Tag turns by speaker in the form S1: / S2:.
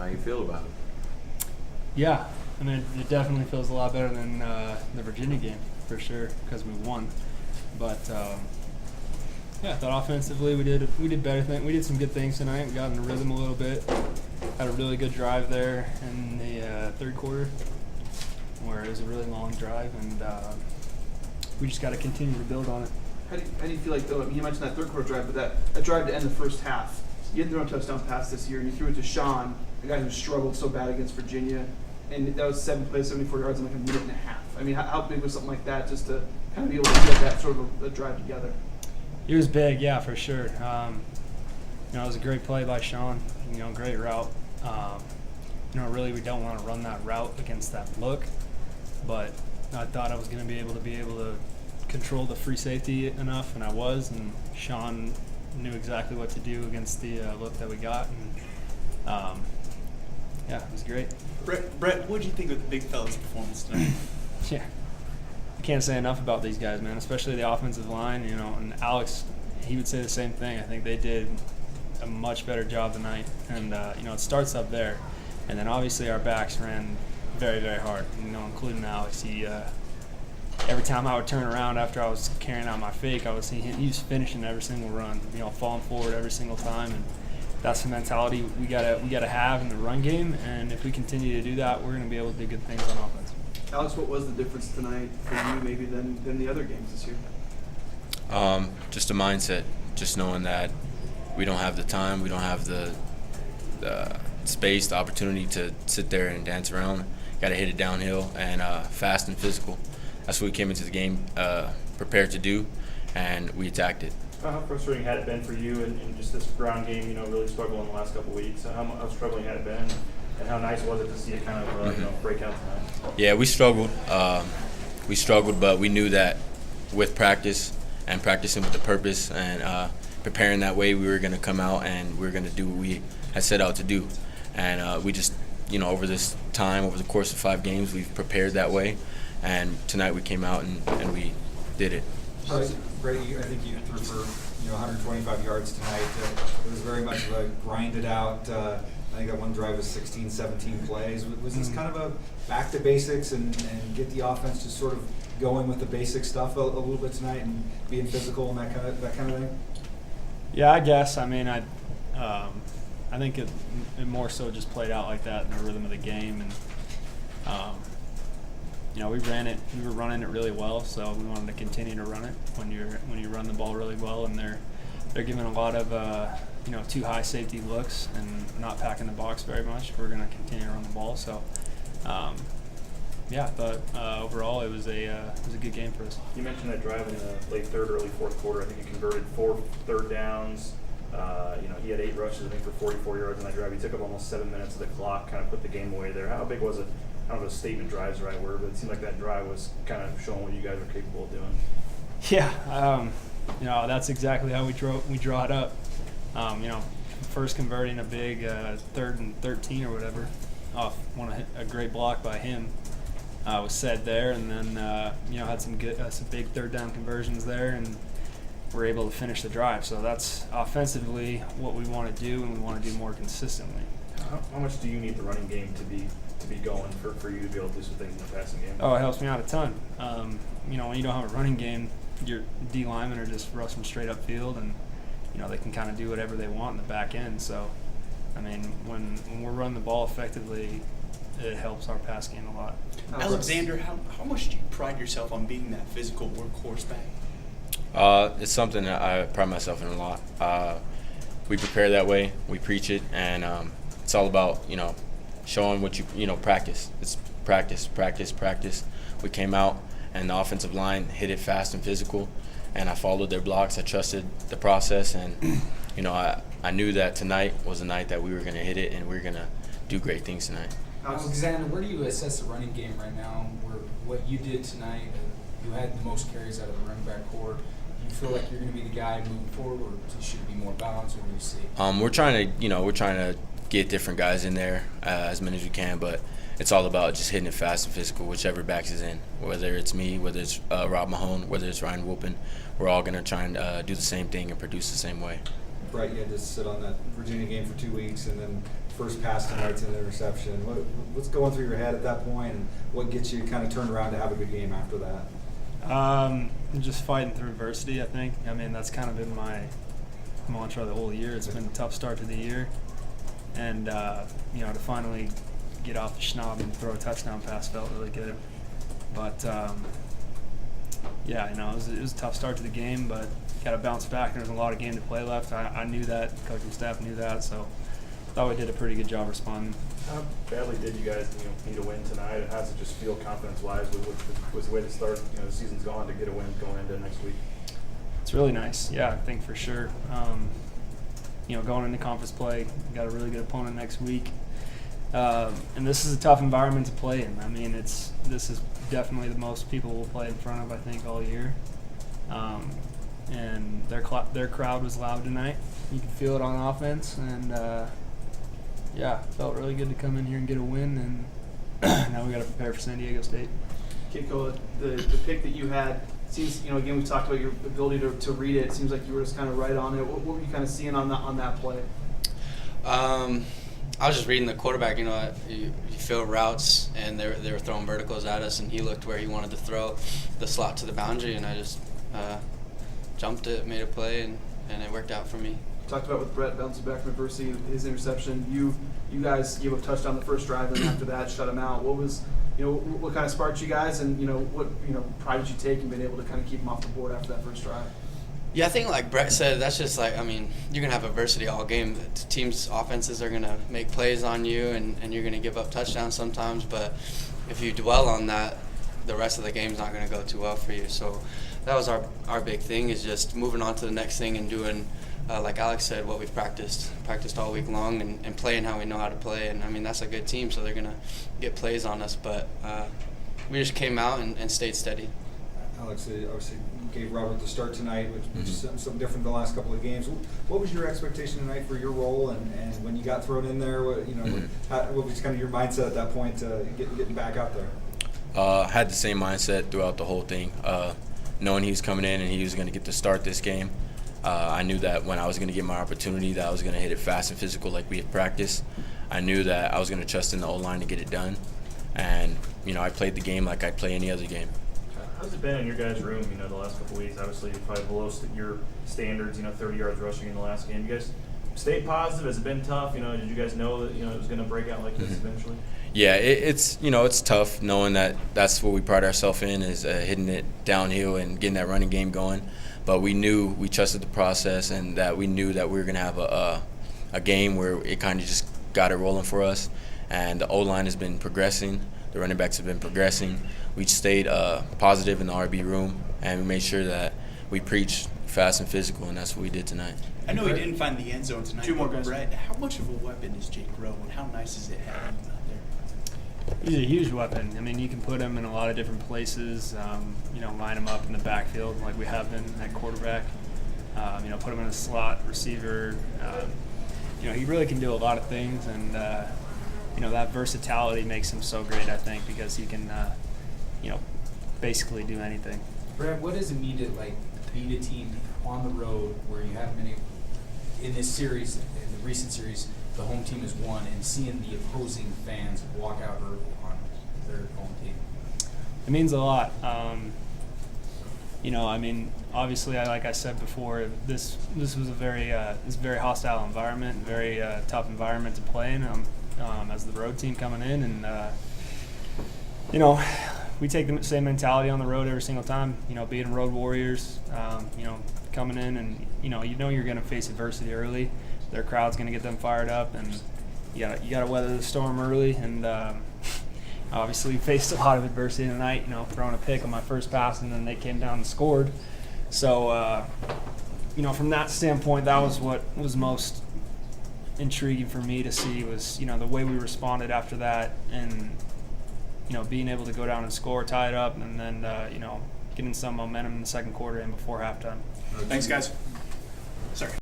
S1: How you feel about it?
S2: Yeah, I mean, it definitely feels a lot better than the Virginia game, for sure, because we won. But, yeah, I thought offensively we did better things. We did some good things tonight. We got in the rhythm a little bit. Had a really good drive there in the third quarter, where it was a really long drive, and we just got to continue to build on it.
S3: How do you feel like, though, you mentioned that third quarter drive, but that drive to end the first half, you didn't throw a touchdown pass this year, and you threw it to Sean, a guy who struggled so bad against Virginia, and that was 7 plays, 74 yards in like a minute and a half. I mean, how big was something like that just to kind of be able to get that sort of a drive together?
S2: It was big, yeah, for sure. It was a great play by Sean. Great route. Really we don't want to run that route against that look, but I thought I was going to be able to control the free safety enough, and I was, and Sean knew exactly what to do against the look that we got, and yeah, it was great.
S4: Brett, what did you think of the big fella's performance tonight?
S2: Yeah. I can't say enough about these guys, man, especially the offensive line, and Alex, he would say the same thing. I think they did a much better job tonight, and, it starts up there. And then obviously our backs ran very, very hard, including Alex. He, every time I would turn around after I was carrying out my fake, I would see him, he was finishing every single run, falling forward every single time. And that's the mentality we gotta have in the run game, and if we continue to do that, we're going to be able to do good things on offense.
S3: Alex, what was the difference tonight for you maybe than the other games this year?
S5: Just a mindset, just knowing that we don't have the time, we don't have the space, the opportunity to sit there and dance around. Got to hit it downhill and fast and physical. That's what we came into the game prepared to do, and we attacked it.
S6: How frustrating had it been for you in just this ground game, really struggling in the last couple of weeks? How struggling had it been, and how nice was it to see it kind of break out tonight?
S5: Yeah, we struggled. But we knew that with practice and practicing with the purpose and preparing that way, we were going to come out and we were going to do what we had set out to do. And we just, over this time, over the course of 5 games, we've prepared that way. And tonight we came out and we did it.
S7: Brady, I think you threw for 125 yards tonight. It was very much of a grinded out. I think that one drive was 16, 17 plays. Was this kind of a back to basics and get the offense just sort of going with the basic stuff a little bit tonight and being physical and that kind of thing?
S2: Yeah, I guess. I mean, I think it more so just played out like that in the rhythm of the game, and we ran it. We were running it really well, so we wanted to continue to run it. When you run the ball really well, and they're giving a lot of too high safety looks and not packing the box very much, we're going to continue to run the ball. So, but overall it was a good game for us.
S6: You mentioned that drive in the late third, early fourth quarter. I think you converted 4 third downs. He had 8 rushes, I think, for 44 yards on that drive. He took up almost 7 minutes of the clock, kind of put the game away there. How big was it? I don't know if statement drive's the right word, but it seemed like that drive was kind of showing what you guys are capable of doing.
S2: Yeah, that's exactly how we draw it up. First converting a big 3rd and 13 or whatever off a great block by him was said there, and then had some big 3rd down conversions there, and we're able to finish the drive. So that's offensively what we want to do, and we want to do more consistently.
S6: How much do you need the running game to be going for you to be able to do some things in the passing game?
S2: Oh, it helps me out a ton. When you don't have a running game, your D linemen are just rushing straight up field, and they can kind of do whatever they want in the back end. So, I mean, when we're running the ball effectively, it helps our pass game a lot.
S4: Alexander, how much do you pride yourself on being that physical workhorse back?
S5: It's something that I pride myself in a lot. We prepare that way, we preach it, and it's all about showing what you practice. It's practice. We came out and the offensive line hit it fast and physical, and I followed their blocks. I trusted the process, and I knew that tonight was a night that we were going to hit it and we were going to do great things tonight.
S8: Alexander, where do you assess the running game right now? What you did tonight, you had the most carries out of the running back core. Do you feel like you're going to be the guy moving forward, or should it be more balanced? What do you see?
S5: We're trying to get different guys in there, as many as we can, but it's all about just hitting it fast and physical, whichever backs is in. Whether it's me, whether it's Rob Mahone, whether it's Ryan Wilpin, we're all going to try and do the same thing and produce the same way.
S7: Brett, you had to sit on that Virginia game for 2 weeks and then first pass tonight's an interception. What's going through your head at that point, and what gets you kind of turned around to have a good game after that?
S2: Just fighting through adversity, I think. I mean, that's kind of been my mantra the whole year. It's been a tough start to the year. And, to finally get off the schnob and throw a touchdown pass felt really good. But, it was a tough start to the game, but got to bounce back. There's a lot of game to play left. I knew that. Coaching staff knew that. So I thought we did a pretty good job responding.
S6: How badly did you guys need a win tonight? And how does it just feel confidence-wise with the way to start? The season's gone to get a win going into next week.
S2: It's really nice. Yeah, I think for sure. Going into conference play, got a really good opponent next week. And this is a tough environment to play in. I mean, this is definitely the most people will play in front of, I think, all year. And their crowd was loud tonight. You could feel it on offense, and felt really good to come in here and get a win. And now we got to prepare for San Diego State.
S3: Kekoa, the pick that you had seems, again, we talked about your ability to read it. It seems like you were just kind of right on it. What were you kind of seeing on that play?
S9: I was just reading the quarterback. You feel routes, and they were throwing verticals at us, and he looked where he wanted to throw the slot to the boundary, and I just jumped it, made a play, and it worked out for me.
S3: Talked about with Brett bouncing back from adversity, his interception. You guys gave up a touchdown the first drive, and after that, shut him out. What was, what kind of sparked you guys, and what pride did you take in being able to kind of keep him off the board after that first drive?
S9: Yeah, I think like Brett said, that's just like, you're going to have adversity all game. The team's offenses are going to make plays on you, and you're going to give up touchdowns sometimes. But if you dwell on that, the rest of the game's not going to go too well for you. So that was our big thing, is just moving on to the next thing and doing, like Alex said, what we've practiced all week long, and playing how we know how to play. And, that's a good team, so they're going to get plays on us. But we just came out and stayed steady.
S7: Alex, obviously you gave Robert the start tonight, which is something different than the last couple of games. What was your expectation tonight for your role, and when you got thrown in there, what was kind of your mindset at that point, getting back out there?
S5: Had the same mindset throughout the whole thing, knowing he was coming in and he was going to get to start this game. I knew that when I was going to get my opportunity, that I was going to hit it fast and physical like we had practiced. I knew that I was going to trust in the O-line to get it done, and I played the game like I'd play any other game.
S6: How's it been in your guys' room, the last couple of weeks? Obviously, you're probably below your standards, 30 yards rushing in the last game. You guys stayed positive? Has it been tough? Did you guys know that, it was going to break out like this eventually?
S5: Yeah, it's tough knowing that that's what we pride ourselves in, is hitting it downhill and getting that running game going. But we trusted the process, and that we knew that we were going to have a game where it kind of just got it rolling for us. And the O-line has been progressing. The running backs have been progressing. We stayed positive in the RB room, and we made sure that we preached fast and physical, and that's what we did tonight.
S4: I know he didn't find the end zone tonight.
S3: Two more
S4: but
S3: guys.
S4: Brett, how much of a weapon is Jake Rowe, and how nice is it having him out there?
S2: He's a huge weapon. I mean, you can put him in a lot of different places. Line him up in the backfield like we have been at quarterback. Put him in a slot receiver. He really can do a lot of things, and that versatility makes him so great, I think, because he can, basically do anything.
S8: Brad, what does it mean to beat a team on the road where you haven't been able, in this series, in the recent series, the home team has won, and seeing the opposing fans walk out early on their home team?
S2: It means a lot. Obviously, like I said before, this was a very hostile environment, very tough environment to play in as the road team coming in, and we take the same mentality on the road every single time. Being road warriors, coming in, and you're going to face adversity early. Their crowd's going to get them fired up, and you got to weather the storm early. And obviously, faced a lot of adversity tonight. Throwing a pick on my first pass, and then they came down and scored. So, from that standpoint, that was what was most intriguing for me to see, was the way we responded after that, and being able to go down and score, tie it up, and then getting some momentum in the second quarter and before halftime.
S4: Thanks, guys. Sorry.